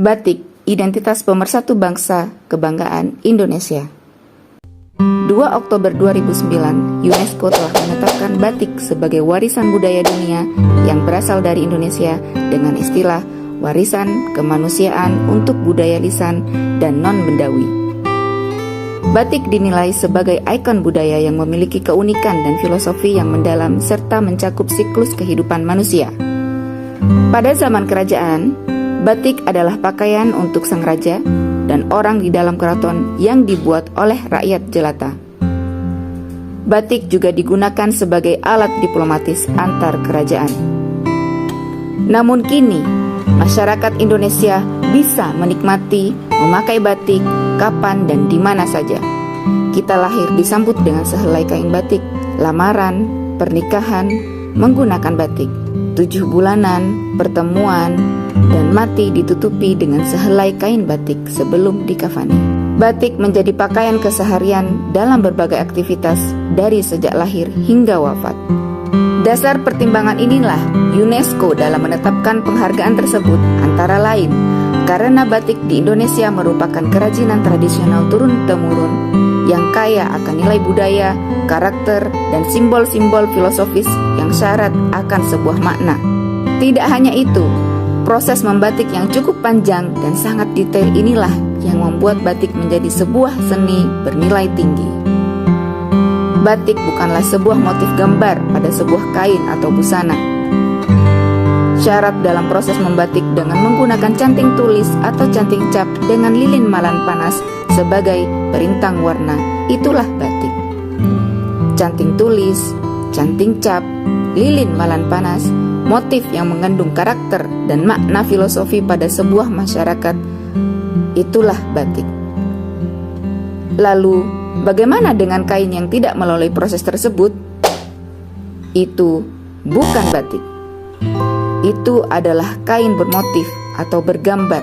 Batik, identitas pemersatu bangsa, kebanggaan Indonesia. 2 Oktober 2009, UNESCO telah menetapkan batik sebagai warisan budaya dunia yang berasal dari Indonesia dengan istilah warisan kemanusiaan untuk budaya lisan dan non-bendawi. Batik dinilai sebagai ikon budaya yang memiliki keunikan dan filosofi yang mendalam serta mencakup siklus kehidupan manusia. Pada zaman kerajaan, batik adalah pakaian untuk sang raja dan orang di dalam keraton yang dibuat oleh rakyat jelata. Batik juga digunakan sebagai alat diplomatis antar kerajaan. Namun kini, masyarakat Indonesia bisa menikmati memakai batik kapan dan di mana saja. Kita lahir disambut dengan sehelai kain batik, lamaran, pernikahan, menggunakan batik, 7 bulanan, pertemuan, dan mati ditutupi dengan sehelai kain batik sebelum dikafani. Batik menjadi pakaian keseharian dalam berbagai aktivitas dari sejak lahir hingga wafat. Dasar pertimbangan inilah UNESCO dalam menetapkan penghargaan tersebut antara lain karena batik di Indonesia merupakan kerajinan tradisional turun-temurun yang kaya akan nilai budaya, karakter, dan simbol-simbol filosofis yang syarat akan sebuah makna. Tidak hanya itu, proses membatik yang cukup panjang dan sangat detail inilah yang membuat batik menjadi sebuah seni bernilai tinggi. Batik bukanlah sebuah motif gambar pada sebuah kain atau busana. Syarat dalam proses membatik dengan menggunakan canting tulis atau canting cap dengan lilin malan panas sebagai perintang warna, itulah batik. Canting tulis, canting cap, lilin malan panas, motif yang mengandung karakter dan makna filosofi pada sebuah masyarakat, itulah batik. Lalu, bagaimana dengan kain yang tidak melalui proses tersebut? Itu bukan batik. Itu adalah kain bermotif atau bergambar.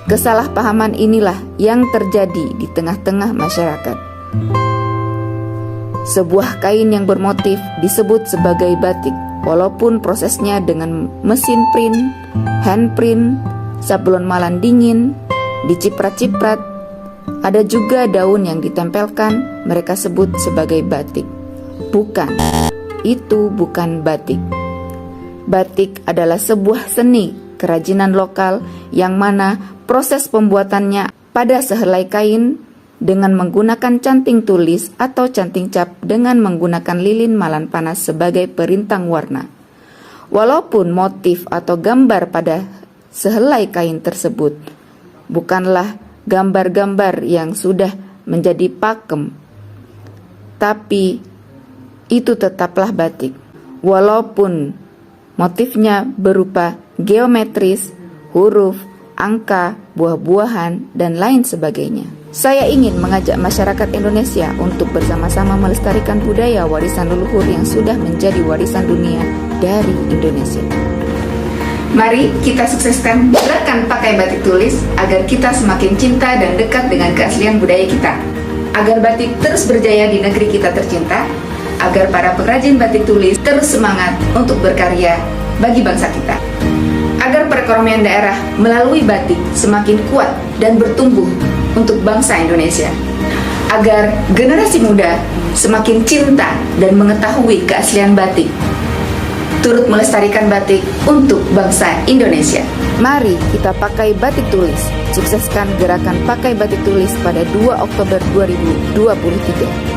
Kesalahpahaman inilah yang terjadi di tengah-tengah masyarakat. Sebuah kain yang bermotif disebut sebagai batik, walaupun prosesnya dengan mesin print, handprint, sablon malan dingin, diciprat-ciprat. Ada juga daun yang ditempelkan, mereka sebut sebagai batik. Bukan, itu bukan batik. Batik adalah sebuah seni kerajinan lokal yang mana proses pembuatannya pada sehelai kain dengan menggunakan canting tulis atau canting cap dengan menggunakan lilin malan panas sebagai perintang warna. Walaupun motif atau gambar pada sehelai kain tersebut bukanlah gambar-gambar yang sudah menjadi pakem, tapi itu tetaplah batik. Walaupun motifnya berupa geometris, huruf, angka, buah-buahan, dan lain sebagainya. Saya ingin mengajak masyarakat Indonesia untuk bersama-sama melestarikan budaya warisan leluhur yang sudah menjadi warisan dunia dari Indonesia. Mari kita sukseskan gerakan pakai batik tulis agar kita semakin cinta dan dekat dengan keaslian budaya kita. Agar batik terus berjaya di negeri kita tercinta, agar para pengrajin batik tulis terus semangat untuk berkarya bagi bangsa kita. Agar perekonomian daerah melalui batik semakin kuat dan bertumbuh untuk bangsa Indonesia. Agar generasi muda semakin cinta dan mengetahui keaslian batik, turut melestarikan batik untuk bangsa Indonesia. Mari kita pakai batik tulis. Sukseskan gerakan pakai batik tulis pada 2 Oktober 2023.